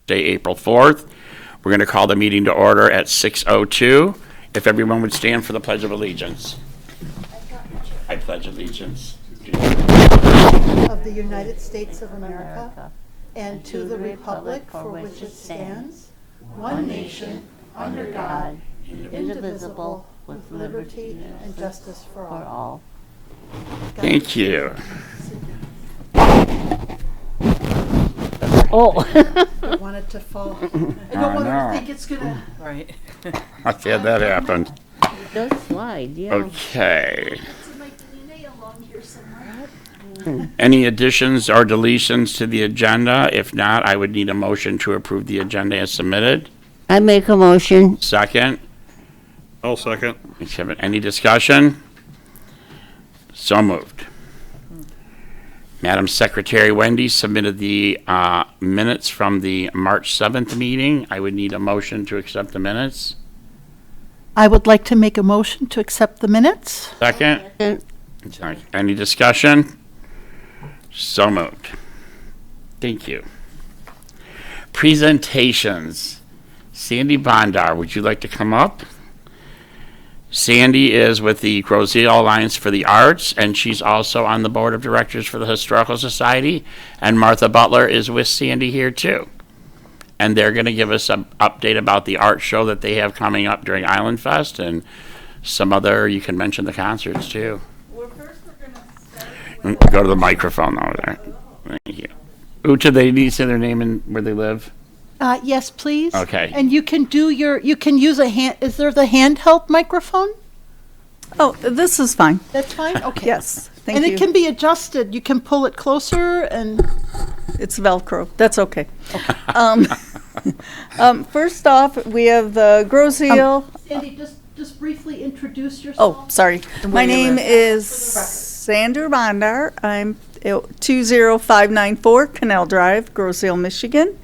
Thursday, April 4th. We're going to call the meeting to order at 6:02. If everyone would stand for the Pledge of Allegiance. I pledge allegiance of the United States of America and to the republic for which it stands, one nation, under God, indivisible, with liberty and justice for all. Thank you. Oh. I want it to fall. I don't want to think it's going to. Right. I've had that happen. It does slide, yeah. Okay. Any additions or deletions to the agenda? If not, I would need a motion to approve the agenda as submitted. I make a motion. Second. I'll second. Any discussion? So moved. Madam Secretary Wendy submitted the minutes from the March 7th meeting. I would need a motion to accept the minutes. I would like to make a motion to accept the minutes. Second. Sorry. Any discussion? So moved. Thank you. Presentations. Sandy Bondar, would you like to come up? Sandy is with the Groseal Alliance for the Arts, and she's also on the board of directors for the Historical Society. And Martha Butler is with Sandy here too. And they're going to give us an update about the art show that they have coming up during Island Fest and some other, you can mention the concerts too. Well, first we're going to start Go to the microphone over there. Thank you. Uta, they need to say their name and where they live? Yes, please. Okay. And you can use a hand, is there the handheld microphone? Oh, this is fine. That's fine? Okay. Yes, thank you. And it can be adjusted. You can pull it closer and. It's Velcro. That's okay. First off, we have the Groseal. Sandy, just briefly introduce yourself. Oh, sorry. My name is Sandra Bondar. I'm at 20594 Canal Drive, Groseal, Michigan.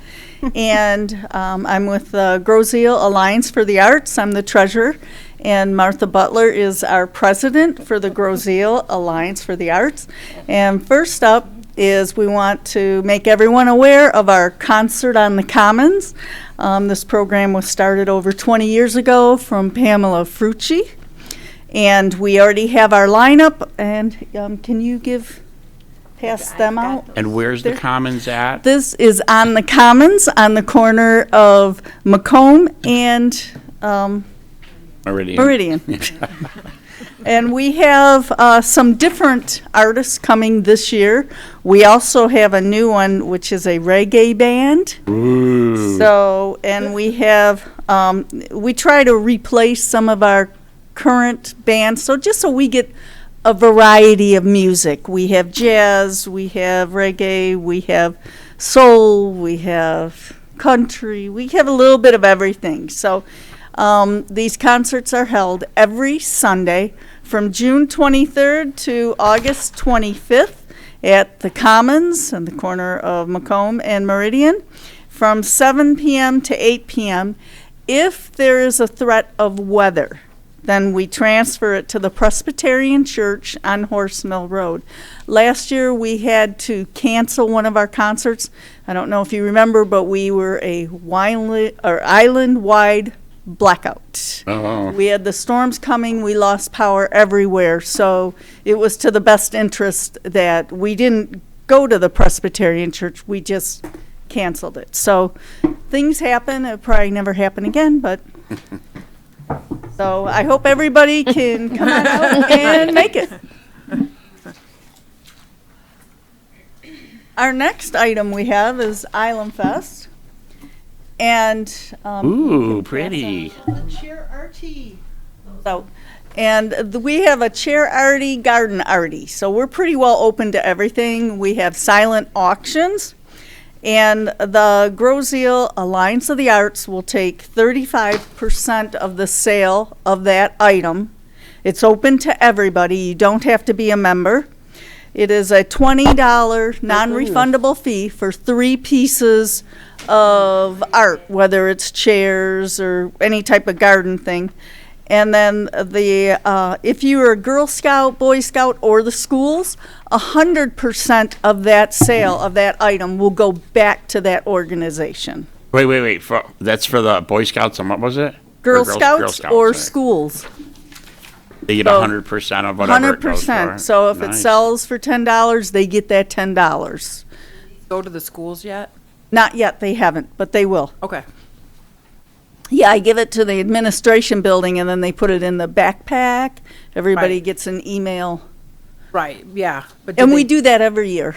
And I'm with the Groseal Alliance for the Arts. I'm the treasurer. And Martha Butler is our president for the Groseal Alliance for the Arts. And first up is we want to make everyone aware of our concert on the Commons. This program was started over 20 years ago from Pamela Frucci. And we already have our lineup. And can you pass them out? And where's the Commons at? This is on the Commons on the corner of Macomb and Meridian. And we have some different artists coming this year. We also have a new one, which is a reggae band. Ooh. So, and we have, we try to replace some of our current bands, so we get a variety of music. We have jazz, we have reggae, we have soul, we have country, we have a little bit of everything. So these concerts are held every Sunday from June 23rd to August 25th at the Commons on the corner of Macomb and Meridian from 7 p.m. to 8 p.m. If there is a threat of weather, then we transfer it to the Presbyterian Church on Horse Mill Road. Last year we had to cancel one of our concerts. I don't know if you remember, but we were a island-wide blackout. Oh. We had the storms coming, we lost power everywhere, so it was to the best interest that we didn't go to the Presbyterian Church, we just canceled it. So things happen, it'll probably never happen again, but so I hope everybody can come on out and make it. Our next item we have is Island Fest. And Ooh, pretty. The chair arty. so, and we have a chair arty, garden arty. So we're pretty well open to everything. We have silent auctions. And the Groseal Alliance of the Arts will take 35% of the sale of that item. It's open to everybody. You don't have to be a member. It is a $20 non-refundable fee for 3 pieces of art, whether it's chairs or any type of garden thing. And then if you are a Girl Scout, Boy Scout, or the schools, 100% of that sale of that item will go back to that organization. Wait. That's for the Boy Scouts and what was it? Girl Or Scouts or sorry. schools. They get So, 100% of whatever it goes for. 100%. So if it Nice. sells for $10, they get that $10. Go to the schools yet? Not yet, they haven't, but they will. Okay. Yeah, I give it to the administration building and then they put it in the backpack. Everybody Right. gets an email. Right, yeah. But And we do that every year.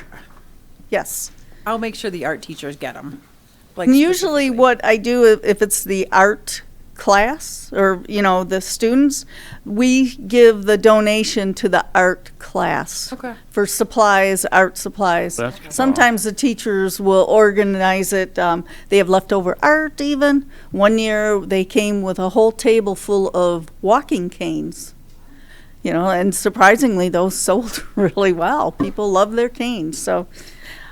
Yes. I'll make sure the art teachers get them. And usually what I do, if it's the art class or, the students, we give the donation to the art class. Okay. For supplies, art supplies. That's cool. Sometimes the teachers will organize it. They have leftover art even. One year they came with a whole table full of walking canes. And surprisingly, those sold really well. People love their canes. So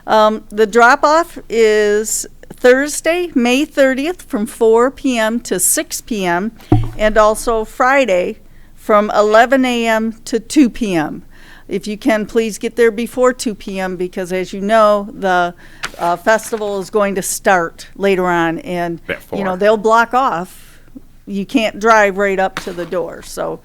the drop-off is Thursday, May 30th from 4 p.m. to 6 p.m. and also Friday from 11 a.m. to 2 p.m. If you can, please get there before 2 p.m. because as you know, the festival is going to start later on and, At 4. they'll block off. You can't drive right up to the door. So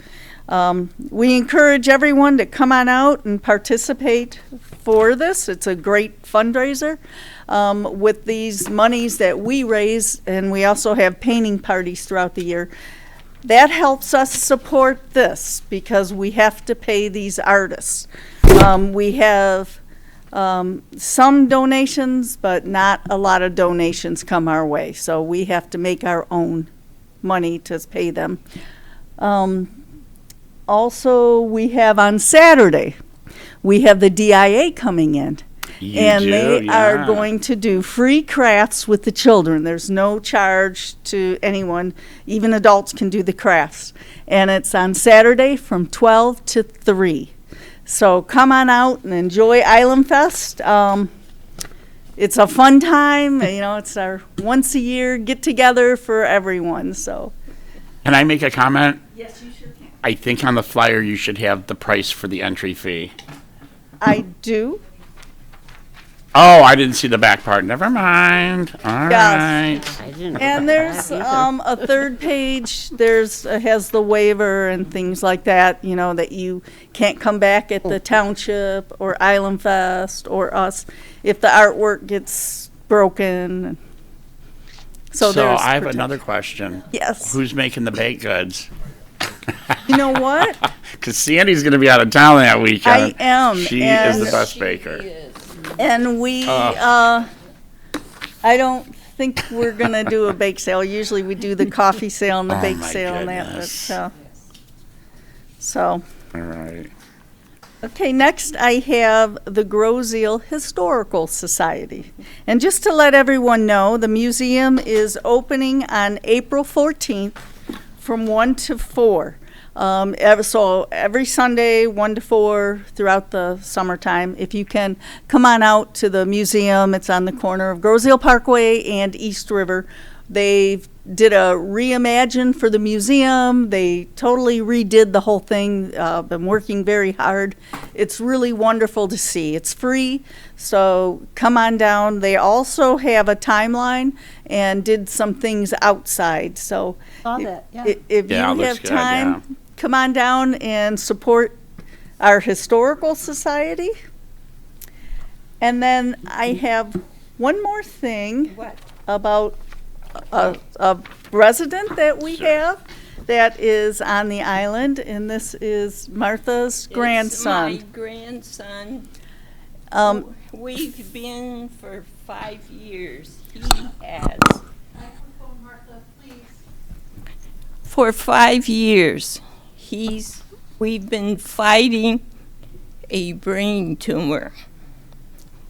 we encourage everyone to come on out and participate for this. It's a great fundraiser. With these monies that we raise, and we also have painting parties throughout the year, that helps us support this because we have to pay these artists. We have some donations, but not a lot of donations come our way, so we have to make our own money to pay them. Also, we have on Saturday, we have the DIA coming in. They are going to do free crafts with the children. There's no charge to anyone. Even adults can do the crafts. And it's on Saturday from 12 to 3. So come on out and enjoy Island Fest. It's a fun time. It's our once a year get together for everyone. So. Can I make a comment? Yes, you sure can. I think on the flyer you should have the price for the entry fee. I do. Oh, I didn't see the back part. Never mind. All Yes. right. I didn't. And there's a third page. Has the waiver and things like that. That you can't come back at the township or Island Fest or us if the artwork gets broken. So there's I have protection. another question. Yes. Who's making the baked goods? You know what? Because Sandy's going to be out of town that weekend. I am, She and- is the best baker. And we, I don't think we're gonna do a bake sale. Usually we do the coffee sale and the Oh, bake my sale and that. goodness. So. All right. Okay, next I have the Groseal Historical Society. And just to let everyone know, the museum is opening on April 14th from 1 to 4. So every Sunday, 1 to 4 throughout the summertime. If you can come on out to the museum, it's on the corner of Groseal Parkway and East River. They did a reimagine for the museum. They totally redid the whole thing. Been working very hard. It's really wonderful to see. It's free, so come on down. They also have a timeline and did some things outside. So Saw that, yeah. if Yeah, it you looks have good, time, yeah. come on down and support our historical society. And then I have one more thing about a resident that we have that is on the island, and this is Martha's grandson. It's my grandson. Um, We've been for 5 years. He has. Microphone, Martha, please. For 5 years, we've been fighting a brain tumor.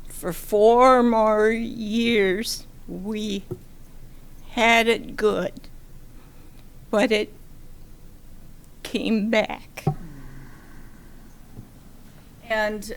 For 4 more years, we had it good, but it came back. And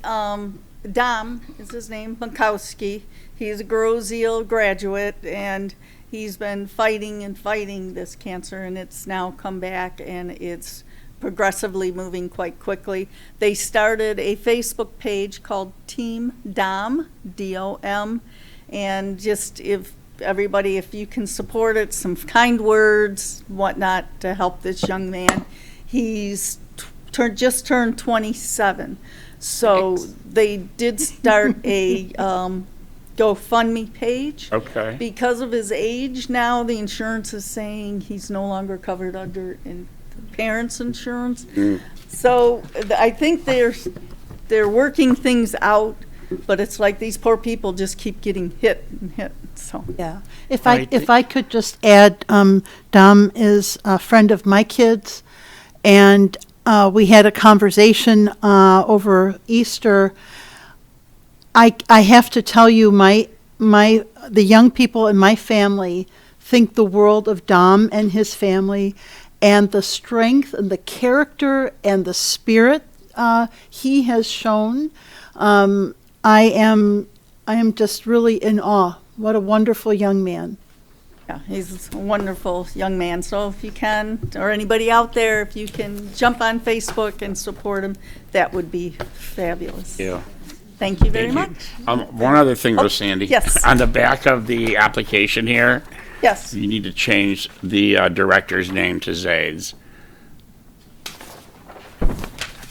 Dom is his name, Mikowski. He's a Groseal graduate, and he's been fighting and fighting this cancer, and it's now come back, and it's progressively moving quite quickly. They started a Facebook page called Team Dom, D-O-M, and just if everybody, if you can support it, some kind words, whatnot, to help this young man. He's just turned 27. So they did start a GoFundMe page. Okay. Because of his age now, the insurance is saying he's no longer covered under parents' insurance. So I think they're working things out, but it's like these poor people just keep getting hit and hit, so. Yeah. If I could just add, Dom is a friend of my kids, and we had a conversation over Easter. I have to tell you, the young people in my family think the world of Dom and his family, and the strength and the character and the spirit he has shown. I am just really in awe. What a wonderful young man. Yeah, he's a wonderful young man. So if you can, or anybody out there, if you can jump on Facebook and support him, that would be fabulous. Yeah. Thank you very much. One other thing though, Sandy. yes. On the back of the application here, Yes. you need to change the director's name to Zaid's.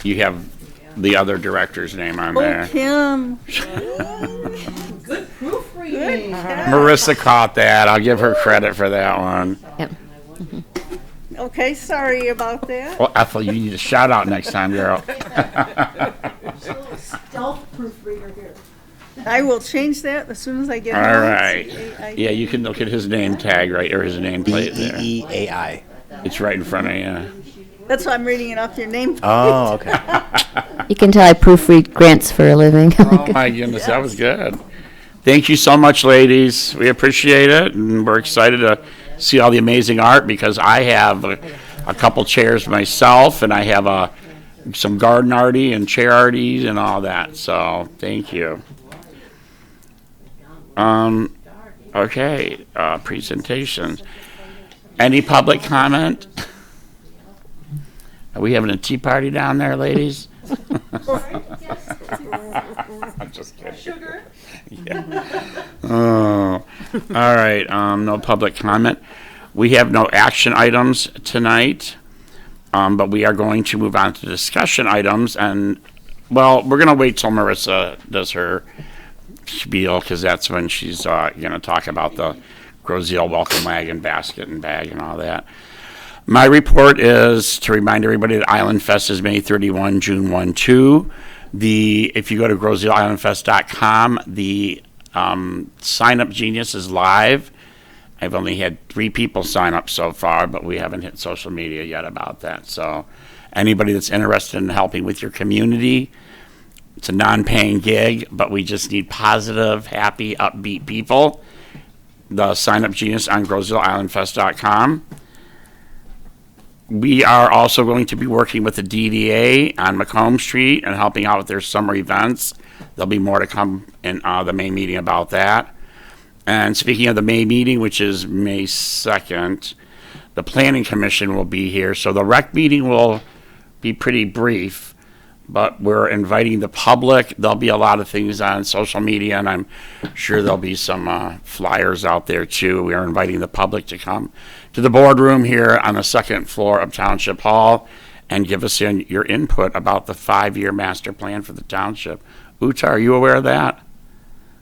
You have the other director's name on Oh, there. Kim. Marissa caught that. I'll give her credit for that one. Yep. Okay, sorry about that. Well, Ethel, you need a shout out next time, girl. Stealth proofreader here. I will change that as soon as I get All home. right. C-A-I. Yeah, you can look at his name tag right, or his name plate there. BEEAI. It's right in front of you. That's why I'm reading it off your name. Oh, okay. You can tell I proofread grants for a living. Oh my goodness, that was good. Thank you so much, ladies. We appreciate it, and we're excited to see all the amazing art, because I have a couple chairs myself, and I have some garden arty and chair arties and all that. So thank you. Okay, presentations. Any public comment? Are we having a tea party down there, ladies? I'm just kidding. Sugar? Yeah. Oh, all right, no public comment. We have no action items tonight, but we are going to move on to discussion items, and, well, we're gonna wait till Marissa does her spiel, because that's when she's gonna talk about the Groseal Welcome Wagon Basket and Bag and all that. My report is to remind everybody that Island Fest is May 31, June 1, 2. If you go to GrosealIslandFest.com, the Sign Up Genius is live. I've only had 3 people sign up so far, but we haven't hit social media yet about that. So anybody that's interested in helping with your community, it's a non-paying gig, but we just need positive, happy, upbeat people. The Sign Up Genius on GrosealIslandFest.com. We are also going to be working with the DDA on Macomb Street and helping out with their summer events. There'll be more to come in the May meeting about that. And speaking of the May meeting, which is May 2nd, the Planning Commission will be here. So the rec meeting will be pretty brief, but we're inviting the public. There'll be a lot of things on social media, and I'm sure there'll be some flyers out there too. We are inviting the public to come to the boardroom here on the 2nd floor of Township Hall and give us your input about the 5-year master plan for the township. Uta, are you aware of that?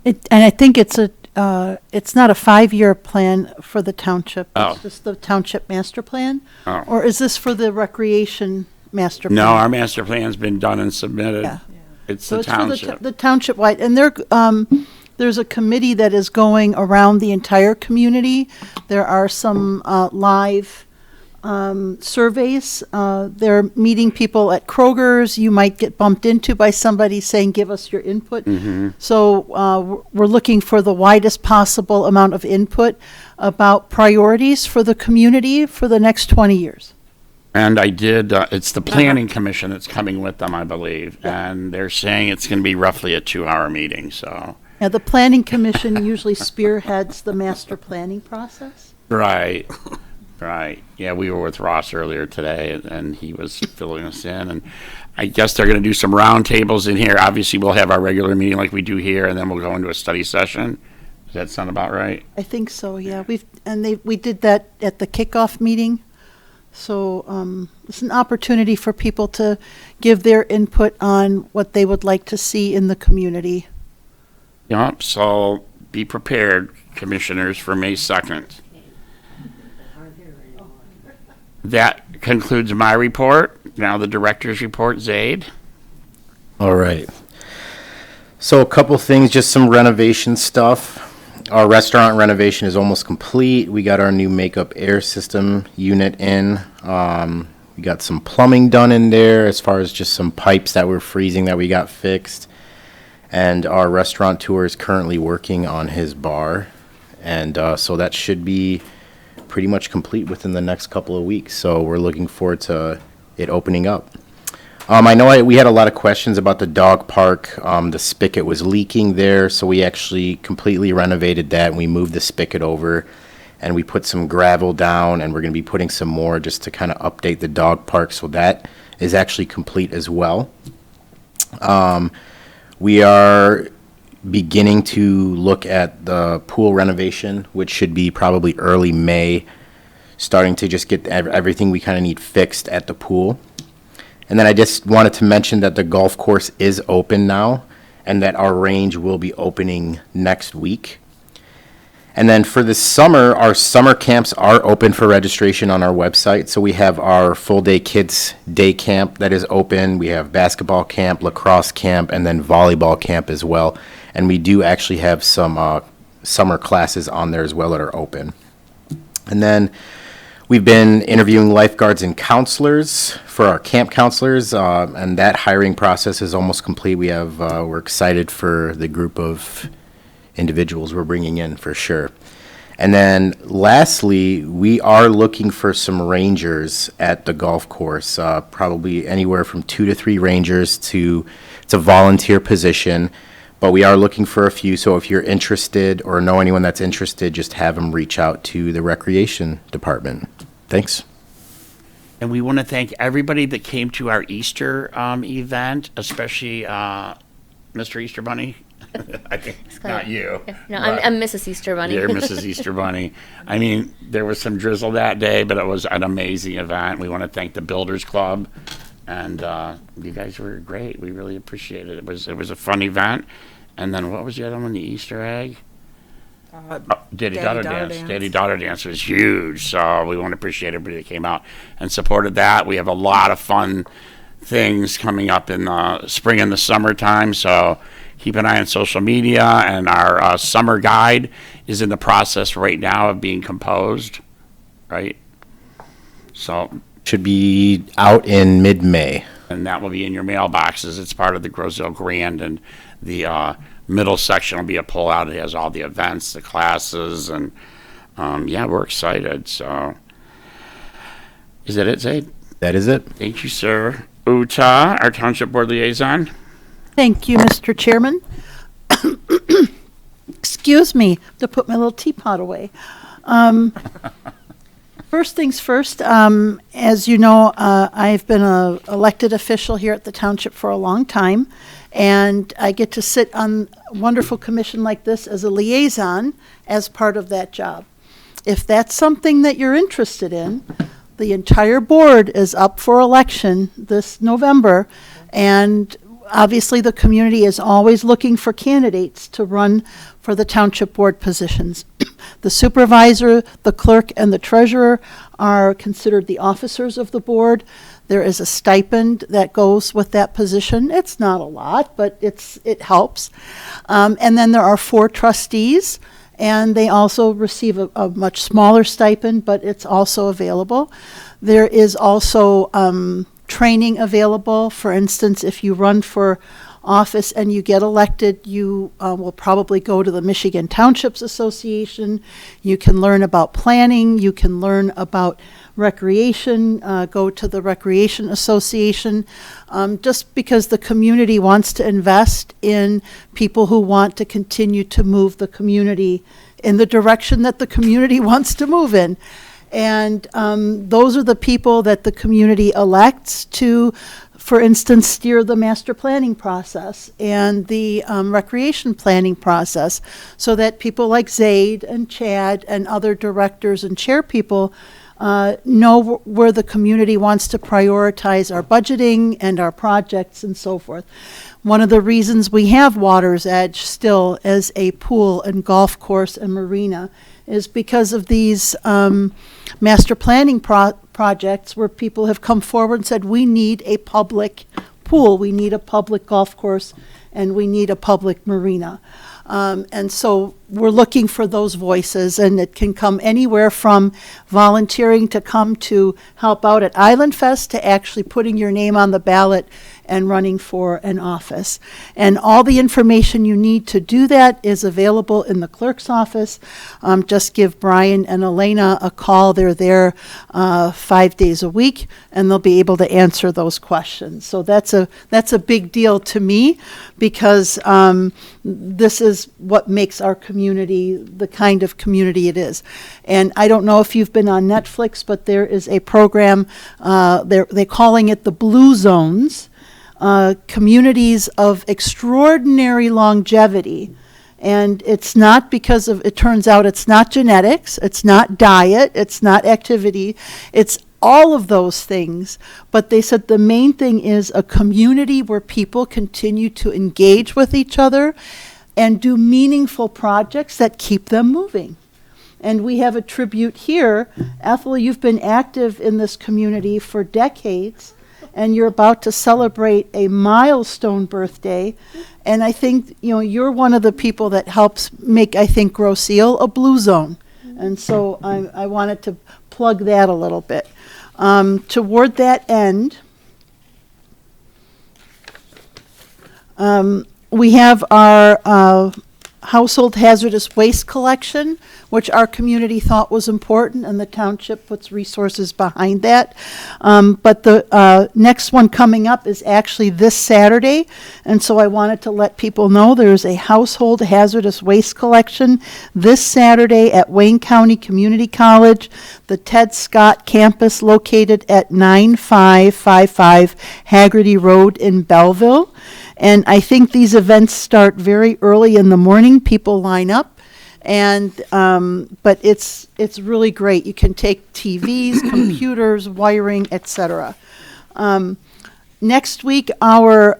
And I think it's not a 5-year plan for the township. Oh. It's just the township master plan? Oh. Or is this for the recreation master plan? No, our master plan's been done and submitted. Yeah. It's So the it's for township. the township wide, and there's a committee that is going around the entire community. There are some live surveys. They're meeting people at Kroger's. You might get bumped into by somebody saying, give us your input. So we're looking for the widest possible amount of input about priorities for the community for the next 20 years. And I did, it's the Planning Commission that's coming with them, I believe. And they're saying it's going to be roughly a 2-hour meeting, so. Now, the Planning Commission usually spearheads the master planning process. Right, right. Yeah, we were with Ross earlier today, and he was filling us in. And I guess they're going to do some round tables in here. Obviously, we'll have our regular meeting like we do here, and then we'll go into a study session Does that sound about right? I think so, yeah. We did that at the kickoff meeting. So it's an opportunity for people to give their input on what they would like to see in the community. Yep, so be prepared, commissioners, for May 2nd. That concludes my report. Now the director's report, Zaid. All right. So a couple things, just some renovation stuff. Our restaurant renovation is almost complete. We got our new makeup air system unit in. We got some plumbing done in there as far as just some pipes that were freezing that we got fixed. And our restaurateur is currently working on his bar. And so that should be pretty much complete within the next couple of weeks. So we're looking forward to it opening up. I know we had a lot of questions about the dog park. The spigot was leaking there, so we actually completely renovated that. We moved the spigot over, and we put some gravel down, and we're going to be putting some more just to kind of update the dog park, so that is actually complete as well. We are beginning to look at the pool renovation, which should be probably early May, starting to just get everything we kind of need fixed at the pool. And then I just wanted to mention that the golf course is open now and that our range will be opening next week. And then for the summer, our summer camps are open for registration on our website. So we have our full day kids day camp that is open. We have basketball camp, lacrosse camp, and then volleyball camp as well. And we do actually have some summer classes on there as well that are open. And then we've been interviewing lifeguards and counselors for our camp counselors, and that hiring process is almost complete. We're excited for the group of individuals we're bringing in for sure. And then lastly, we are looking for some rangers at the golf course, probably anywhere from 2 to 3 rangers it's a volunteer position, but we are looking for a few. So if you're interested or know anyone that's interested, just have them reach out to the recreation department. Thanks. And we want to thank everybody that came to our Easter event, especially Mr. Easter Bunny. I think not you. No, but I'm Mrs. Easter Bunny. You're Mrs. Easter Bunny. I mean, there was some drizzle that day, but it was an amazing event. We want to thank the Builders Club, and you guys were great. We really appreciate it. It was a fun event. And then what was the other one? The Easter egg. Daddy-daughter dance. Daddy-daughter dance was huge, so we want to appreciate everybody that came out and supported that. We have a lot of fun things coming up in the spring and the summertime, so keep an eye on social media, and our summer guide is in the process right now of being composed, right? So Should be out in mid-May. and that will be in your mailboxes. It's part of the Grosville Grand, and the middle section will be a pullout. It has all the events, the classes, and yeah, we're excited. So, is that it, Zaid? That is it. Thank you, sir. Uta, our Township Board Liaison. Thank you, Mr. Chairman. Excuse me, to put my little teapot away. First things first, as you know, I've been an elected official here at the township for a long time, and I get to sit on a wonderful commission like this as a liaison as part of that job. If that's something that you're interested in, the entire board is up for election this November, and obviously the community is always looking for candidates to run for the township board positions. The supervisor, the clerk, and the treasurer are considered the officers of the board. There is a stipend that goes with that position. It's not a lot, but it helps. And then there are 4 trustees, and they also receive a much smaller stipend, but it's also available. There is also training available. For instance, if you run for office and you get elected, you will probably go to the Michigan Townships Association. You can learn about planning. You can learn about recreation, go to the Recreation Association, just because the community wants to invest in people who want to continue to move the community in the direction that the community wants to move in. And those are the people that the community elects to for instance, steer the master planning process and the recreation planning process, so that people like Zaid and Chad and other directors and chair people know where the community wants to prioritize our budgeting and our projects and so forth. One of the reasons we have Water's Edge still as a pool and golf course and marina is because of these master planning projects where people have come forward and said, we need a public pool, we need a public golf course, and we need a public marina. And so we're looking for those voices, and it can come anywhere from volunteering to come to help out at Island Fest to actually putting your name on the ballot and running for an office. And all the information you need to do that is available in the clerk's office. Just give Brian and Elena a call. They're there 5 days a week, and they'll be able to answer those questions. So that's a big deal to me, because this is what makes our community the kind of community it is. And I don't know if you've been on Netflix, but there is a program, they're calling it the Blue Zones, communities of extraordinary longevity. And it's not because of, it turns out it's not genetics, it's not diet, it's not activity, it's all of those things. But they said the main thing is a community where people continue to engage with each other and do meaningful projects that keep them moving. And we have a tribute here. Ethel, you've been active in this community for decades, and you're about to celebrate a milestone birthday. And I think, you're one of the people that helps make, I think, Grosse Ile a blue zone. And so I wanted to plug that a little bit. Toward that end, we have our household hazardous waste collection, which our community thought was important, and the township puts resources behind that. But the next one coming up is actually this Saturday, and so I wanted to let people know there's a household hazardous waste collection this Saturday at Wayne County Community College, the Ted Scott campus located at 9555 Haggerty Road in Belleville. And I think these events start very early in the morning. People line up, and but it's really great. You can take TVs, computers, wiring, etc. Next week, our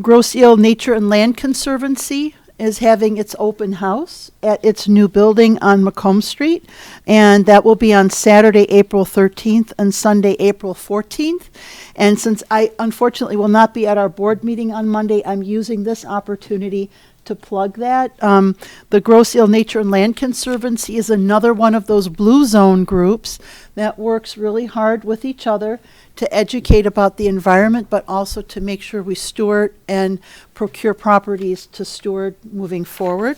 Grosse Ile Nature and Land Conservancy is having its open house at its new building on Macomb Street, and that will be on Saturday, April 13th and Sunday, April 14th. And since I unfortunately will not be at our board meeting on Monday, I'm using this opportunity to plug that. The Grosse Ile Nature and Land Conservancy is another one of those blue zone groups that works really hard with each other to educate about the environment, but also to make sure we steward and procure properties to steward moving forward.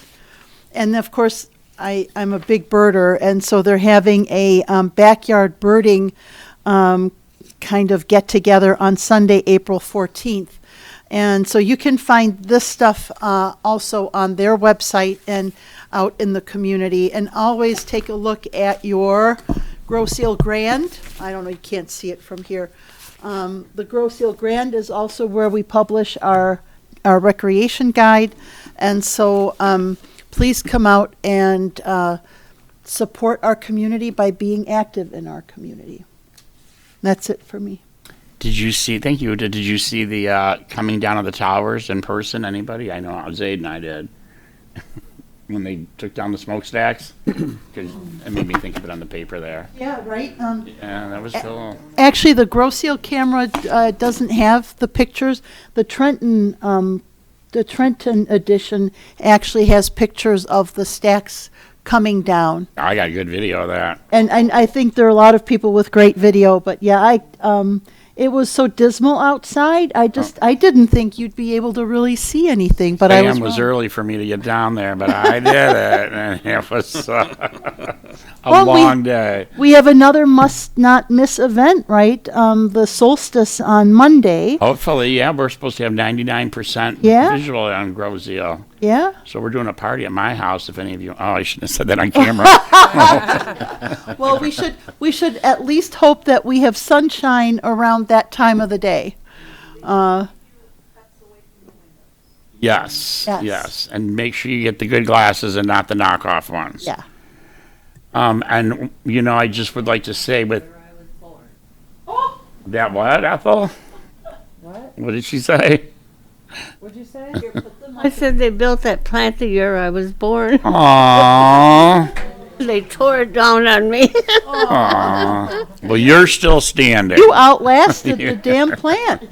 And of course, I'm a big birder, and so they're having a backyard birding kind of get together on Sunday, April 14th. And so you can find this stuff also on their website and out in the community. And always take a look at your Grosse Ile Grand. I don't know, you can't see it from here. The Grosse Ile Grand is also where we publish our recreation guide. And so please come out and support our community by being active in our community. That's it for me. Did you see, thank you, did you see the coming down of the towers in person? Anybody? I know Zaid and I did. When they took down the smokestacks. 'Cause it made me think of it on the paper there. Yeah, right. Yeah, that was cool. Actually, the Grosse Ile camera doesn't have the pictures. The Trenton edition actually has pictures of the stacks coming down. I got a good video of that. And I think there are a lot of people with great video, but yeah, it was so dismal outside. I didn't think you'd be able to really see anything, but I was was wrong. early for me to get down there, but I did it, and it was A Well, long day. We have another must-not-miss event, right? The solstice on Monday. Hopefully, yeah, we're supposed to have 99% Yeah. visual on Grosseal. Yeah? So we're doing a party at my house if any of you, oh, I shouldn't have said that on camera. Well, we should at least hope that we have sunshine around that time of the day. Yes, Yes. yes. And make sure you get the good glasses and not the knockoff ones. Yeah. And, you know, I just would like to say with. That what, Ethel? What did she say? I said they built that plant the year I was born. Aww. They tore it down on me. Aww. Well, you're still standing. You outlasted the damn plant.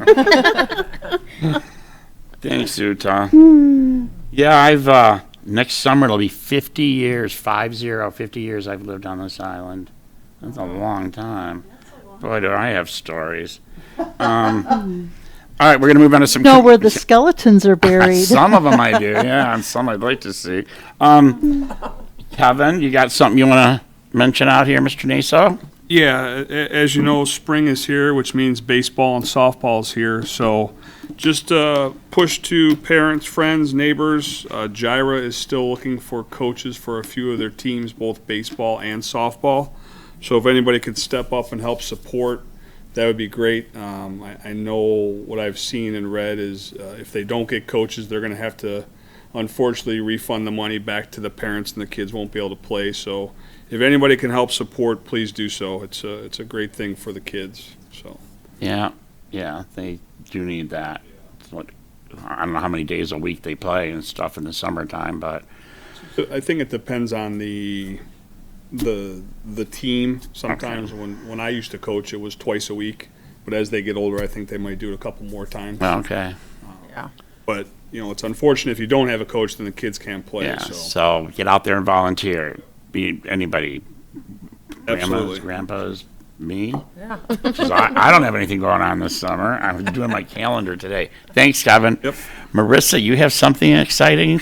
Thanks, Utah. Yeah, I've, next summer it'll be 50 years, 50 years I've lived on this island. That's a long time. Boy, do I have stories. All right, we're going to move on to some. Know where the skeletons are buried. Some of them I do, yeah, and some I'd like to see. Kevin, you got something you want to mention out here, Mr. Naso? Yeah, as you know, spring is here, which means baseball and softball is here. So just push to parents, friends, neighbors. Gyra is still looking for coaches for a few of their teams, both baseball and softball. So if anybody could step up and help support, that would be great. I know what I've seen and read is if they don't get coaches, they're going to have to, unfortunately, refund the money back to the parents, and the kids won't be able to play. So if anybody can help support, please do so. It's a great thing for the kids. So Yeah, they do need that. It's what, I don't know how many days a week they play and stuff in the summertime, but I think it depends on the team. Sometimes when I used to coach, it was twice a week. But as they get older, I think they might do it a couple more times. okay. But you know, it's unfortunate if you don't have a coach, then the kids can't play. Yeah, So so get out there and volunteer. Be anybody. absolutely. Grandpas, me. Yeah. I don't have anything going on this summer. I'm doing my calendar today. Thanks, Kevin. Yep. Marissa, you have something exciting?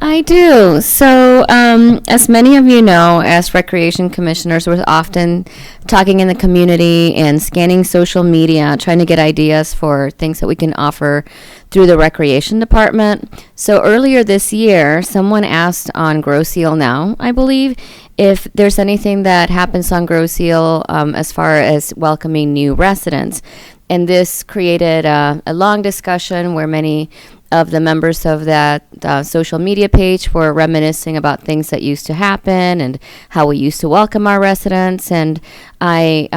I do. So, as many of you know, as recreation commissioners, we're often talking in the community and scanning social media, trying to get ideas for things that we can offer through the recreation department. So earlier this year, someone asked on Gross Seal Now, I believe, if there's anything that happens on Gross Seal as far as welcoming new residents. And this created a long discussion where many of the members of that social media page were reminiscing about things that used to happen and how we used to welcome our residents. And I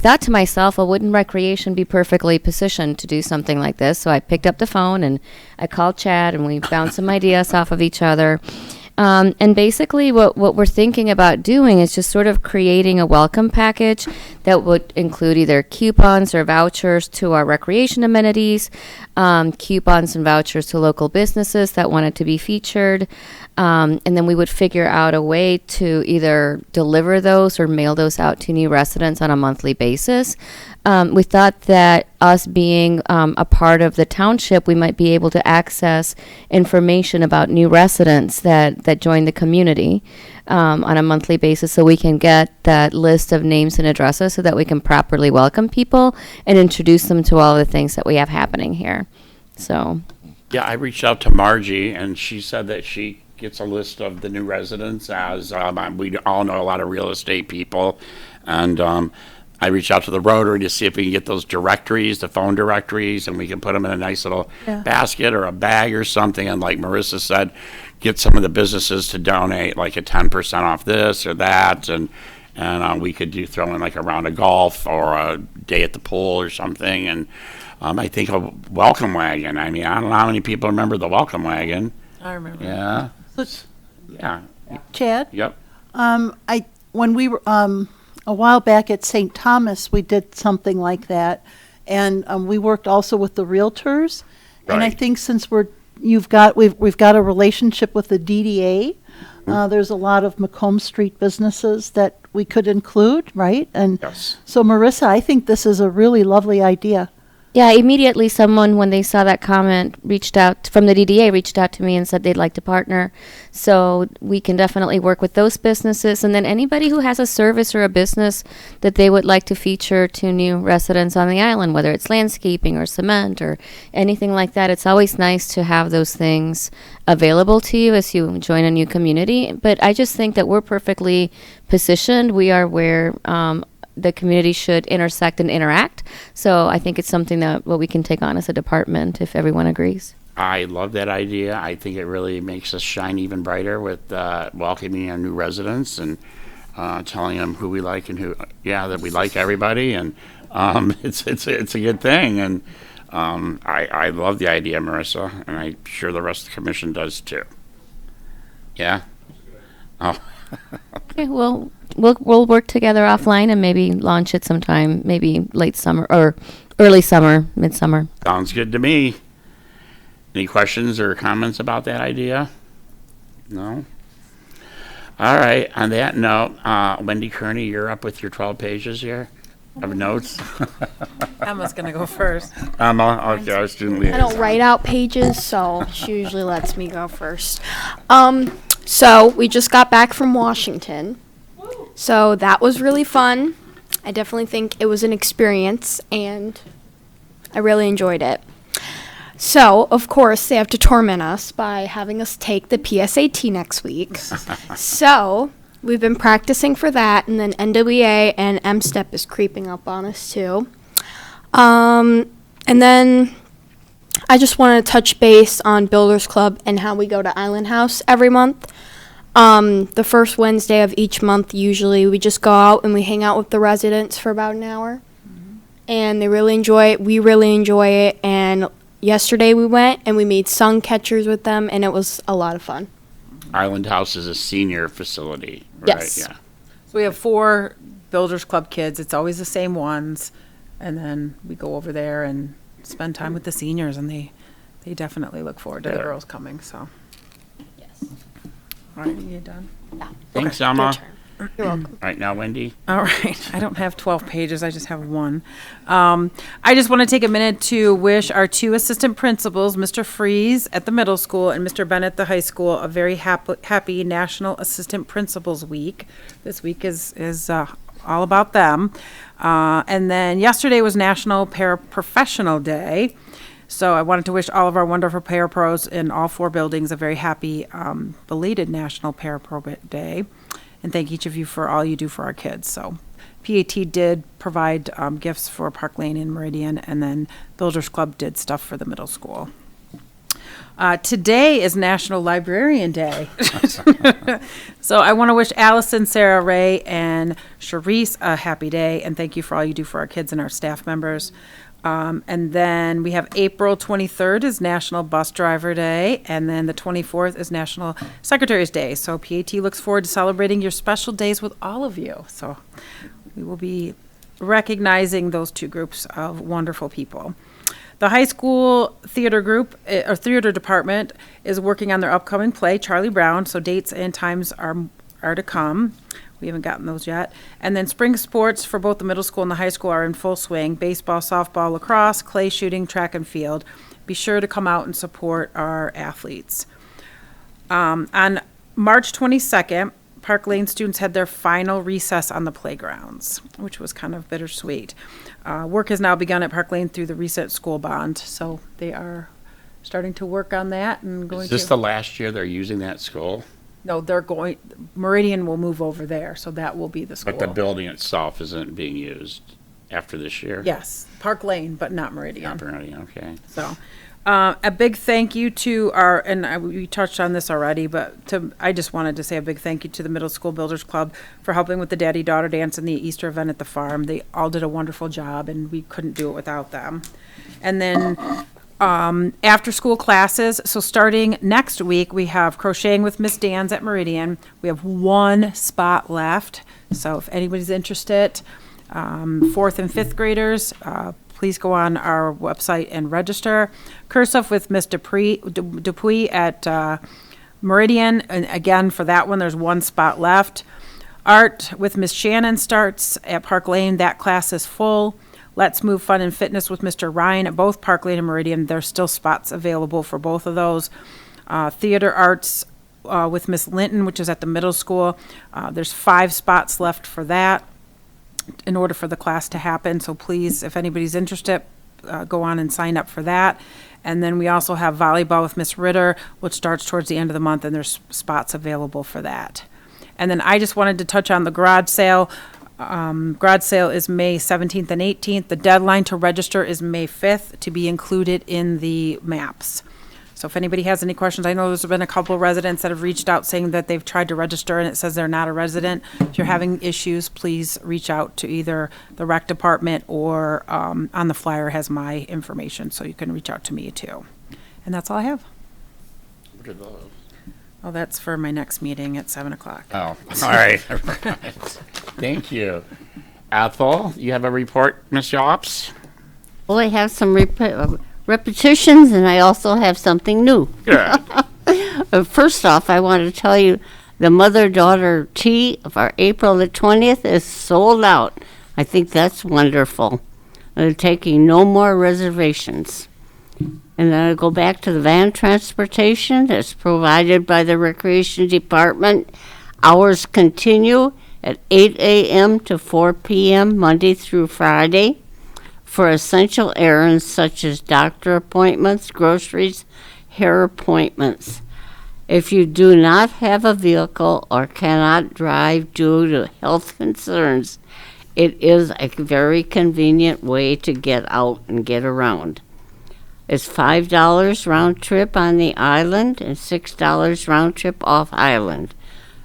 thought to myself, well, wouldn't recreation be perfectly positioned to do something like this? So I picked up the phone and I called Chad, and we bounced some ideas off of each other. And basically what we're thinking about doing is just sort of creating a welcome package that would include either coupons or vouchers to our recreation amenities, coupons and vouchers to local businesses that wanted to be featured. And then we would figure out a way to either deliver those or mail those out to new residents on a monthly basis. We thought that us being a part of the township, we might be able to access information about new residents that join the community on a monthly basis, so we can get that list of names and addresses so that we can properly welcome people and introduce them to all the things that we have happening here. So, Yeah, I reached out to Margie, and she said that she gets a list of the new residents, as we all know a lot of real estate people, and I reached out to the Rotary to see if we can get those directories, the phone directories, and we can put them in a nice little basket or a bag or something. And like Marissa said, get some of the businesses to donate like a 10% off this or that. And we could throw in like a round of golf or a day at the pool or something. And I think a welcome wagon. I mean, I don't know how many people remember the welcome wagon. I remember. Yeah. So, Yeah. Chad? Yep. When we were a while back at St. Thomas, we did something like that, and we worked also with the realtors. And I Right. think since we've got a relationship with the DDA, there's a lot of Macomb Street businesses that we could include, right? And Yes. so, Marissa, I think this is a really lovely idea. Yeah, immediately someone, when they saw that comment, reached out from the DDA, reached out to me and said they'd like to partner. So we can definitely work with those businesses. And then anybody who has a service or a business that they would like to feature to new residents on the island, whether it's landscaping or cement or anything like that. It's always nice to have those things available to you as you join a new community. But I just think that we're perfectly positioned. We are where the community should intersect and interact. So I think it's something that we can take on as a department if everyone agrees. I love that idea. I think it really makes us shine even brighter with welcoming our new residents and telling them who we like and that we like everybody. And it's a good thing. And I love the idea, Marissa, and I'm sure the rest of the commission does too. Yeah? Oh. Okay, well, we'll work together offline and maybe launch it sometime, maybe late summer or early summer, midsummer. Sounds good to me. Any questions or comments about that idea? No? All right, on that note, Wendy Kearney, you're up with your 12 pages here of notes. Emma's gonna go first. Emma, okay, our student liaison. I don't write out pages, so she usually lets me go first. So we just got back from Washington. So that was really fun. I definitely think it was an experience, and I really enjoyed it. So, of course, they have to torment us by having us take the PSAT next week. So we've been practicing for that, and then NWA and M-STEP is creeping up on us, too. And then I just want to touch base on Builders Club and how we go to Island House every month. The first Wednesday of each month, usually, we just go out and we hang out with the residents for about an hour. And they really enjoy it. We really enjoy it. And yesterday we went and we made sun catchers with them, and it was a lot of fun. Island House is a senior facility, right? Yes. Yeah. So we have 4 Builders Club kids. It's always the same ones. And then we go over there and spend time with the seniors, and they definitely look forward to the Yeah. girls coming, so. Yes. All right, you done? Thanks, Your Emma. turn. You're welcome. Right now, Wendy. All right. I don't have 12 pages. I just have 1. I just want to take a minute to wish our 2 assistant principals, Mr. Freeze at the middle school and Mr. Bennett at the high school, a very happy National Assistant Principals Week. This week is all about them. And then yesterday was National Paraprofessional Day. So I wanted to wish all of our wonderful parapros in all 4 buildings a very happy belated National Parapro Day. And thank each of you for all you do for our kids. So PAT did provide gifts for Park Lane and Meridian, and then Builders Club did stuff for the middle school. Today is National Librarian Day. So I want to wish Allison, Sarah, Ray, and Charisse a happy day, and thank you for all you do for our kids and our staff members. And then we have April 23rd is National Bus Driver Day, and then the 24th is National Secretary's Day. So PAT looks forward to celebrating your special days with all of you. So we will be recognizing those 2 groups of wonderful people. The high school theater group, or theater department, is working on their upcoming play, Charlie Brown, so dates and times are to come. We haven't gotten those yet. And then spring sports for both the middle school and the high school are in full swing. Baseball, softball, lacrosse, clay shooting, track and field. Be sure to come out and support our athletes. On March 22nd, Park Lane students had their final recess on the playgrounds, which was kind of bittersweet. Work has now begun at Park Lane through the reset school bond, so they are starting to work on that and going Is to. this the last year they're using that school? No, they're going, Meridian will move over there, so that will be the school. But the building itself isn't being used after this year? Yes, Park Lane, but not Meridian. Not Meridian, okay. So, a big thank you to we touched on this already, but I just wanted to say a big thank you to the Middle School Builders Club for helping with the Daddy-Daughter Dance and the Easter event at the farm. They all did a wonderful job, and we couldn't do it without them. And then after-school classes, so starting next week, we have crocheting with Miss Dan's at Meridian. We have 1 spot left, so if anybody's interested, 4th and 5th graders, please go on our website and register. Cursive with Miss Dupuy at Meridian, and again, for that one, there's 1 spot left. Art with Miss Shannon starts at Park Lane. That class is full. Let's Move Fun and Fitness with Mr. Ryan at both Park Lane and Meridian. There's still spots available for both of those. Theater Arts with Miss Linton, which is at the middle school. There's 5 spots left for that in order for the class to happen. So please, if anybody's interested, go on and sign up for that. And then we also have volleyball with Miss Ritter, which starts towards the end of the month, and there's spots available for that. And then I just wanted to touch on the garage sale. Garage sale is May 17th and 18th. The deadline to register is May 5th to be included in the maps. So if anybody has any questions, I know there's been a couple residents that have reached out saying that they've tried to register and it says they're not a resident. If you're having issues, please reach out to either the rec department or on the flyer has my information, so you can reach out to me too. And that's all I have. What are those? Oh, that's for my next meeting at 7 o'clock. Oh, all right. Thank you. Ethel, you have a report, Ms. Yops? Well, I have some repetitions, and I also have something new. Good. First off, I want to tell you the mother-daughter tea for April the 20th is sold out. I think that's wonderful. They're taking no more reservations. And then I go back to the van transportation that's provided by the Recreation Department. Hours continue at 8 a.m. to 4 p.m. Monday through Friday for essential errands such as doctor appointments, groceries, hair appointments. If you do not have a vehicle or cannot drive due to health concerns, it is a very convenient way to get out and get around. It's $5 round trip on the island and $6 round trip off island.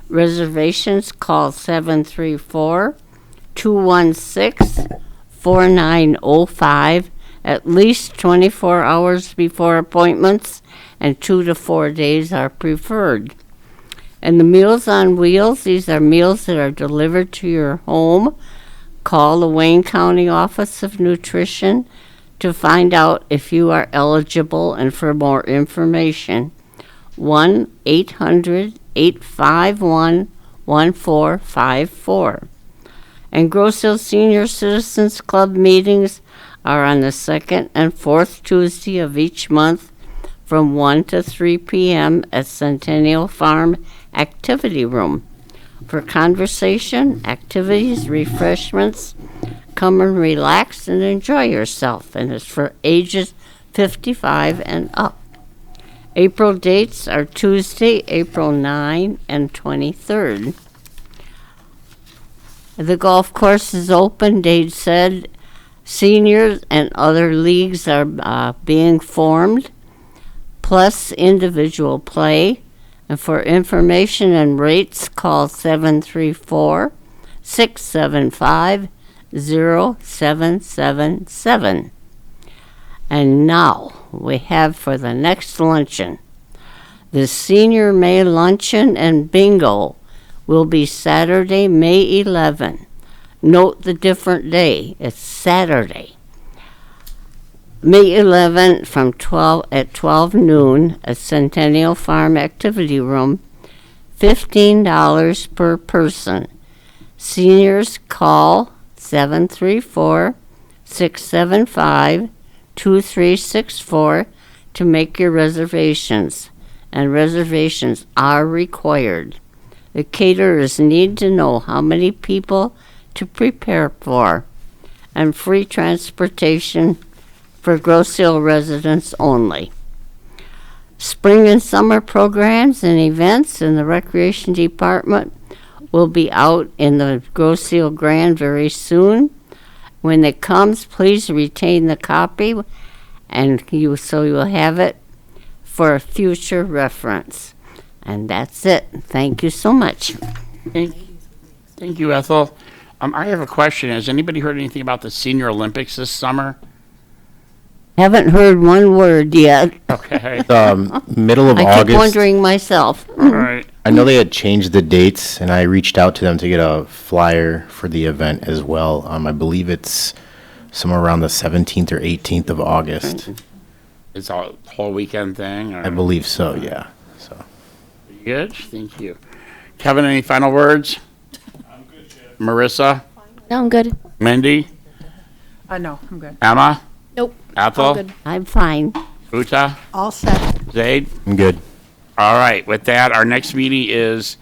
Reservations, call 734-216-4905 at least 24 hours before appointments, and 2 to 4 days are preferred. And the Meals on Wheels, these are meals that are delivered to your home. Call the Wayne County Office of Nutrition to find out if you are eligible and for more information. 1-800-851-1454. And Grosse Ile Senior Citizens Club meetings are on the second and fourth Tuesday of each month from 1 to 3 p.m. at Centennial Farm Activity Room. For conversation, activities, refreshments, come and relax and enjoy yourself, and it's for ages 55 and up. April dates are Tuesday, April 9 and 23rd. The golf course is open, Dade said. Seniors and other leagues are being formed, plus individual play. And for information and rates, call 734-675-0777. And now we have for the next luncheon. The Senior May Luncheon and Bingo will be Saturday, May 11. Note the different day. It's Saturday. May 11 from 12 noon at Centennial Farm Activity Room, $15 per person. Seniors call 734-675-2364 to make your reservations, and reservations are required. The caterers need to know how many people to prepare for, and free transportation for Grosse Ile residents only. Spring and summer programs and events in the Recreation Department will be out in the Grosse Ile Grand very soon. When it comes, please retain the copy, and you will have it for future reference. And that's it. Thank you so much. Thank you, Ethel. I have a question. Has anybody heard anything about the Senior Olympics this summer? Haven't heard one word yet. Okay. Middle of I August. keep wondering myself. All right. I know they had changed the dates, and I reached out to them to get a flyer for the event as well. I believe it's somewhere around the 17th or 18th of August. It's a whole weekend thing? Or? I believe so, yeah. So. Good. Thank you. Kevin, any final words? I'm good, Chad. Marissa? No, I'm good. Mindy? No, I'm good. Emma? Nope. All Ethel? good. I'm fine. Uta? All set. Zaid? I'm good. All right, with that, our next meeting is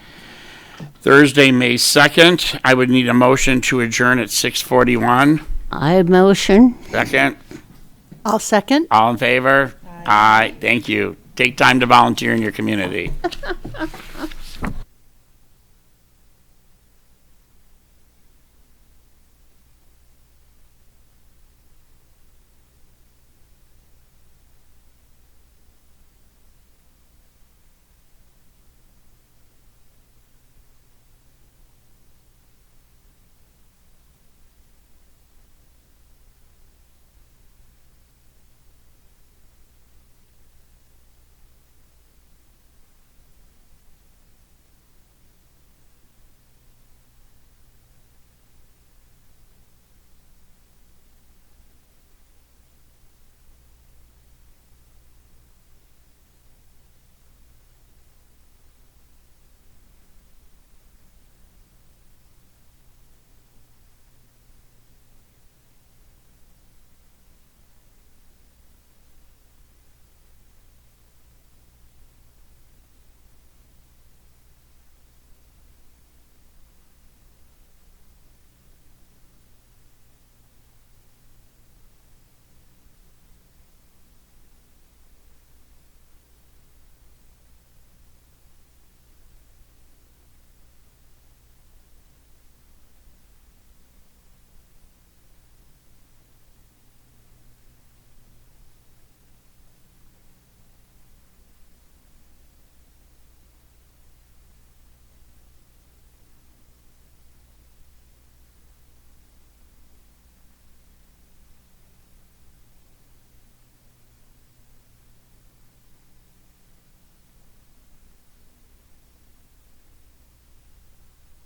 Thursday, May 2nd. I would need a motion to adjourn at 6:41. I motion. Second, I'll second. all in favor? Aye. Thank you. Take time to volunteer in your community.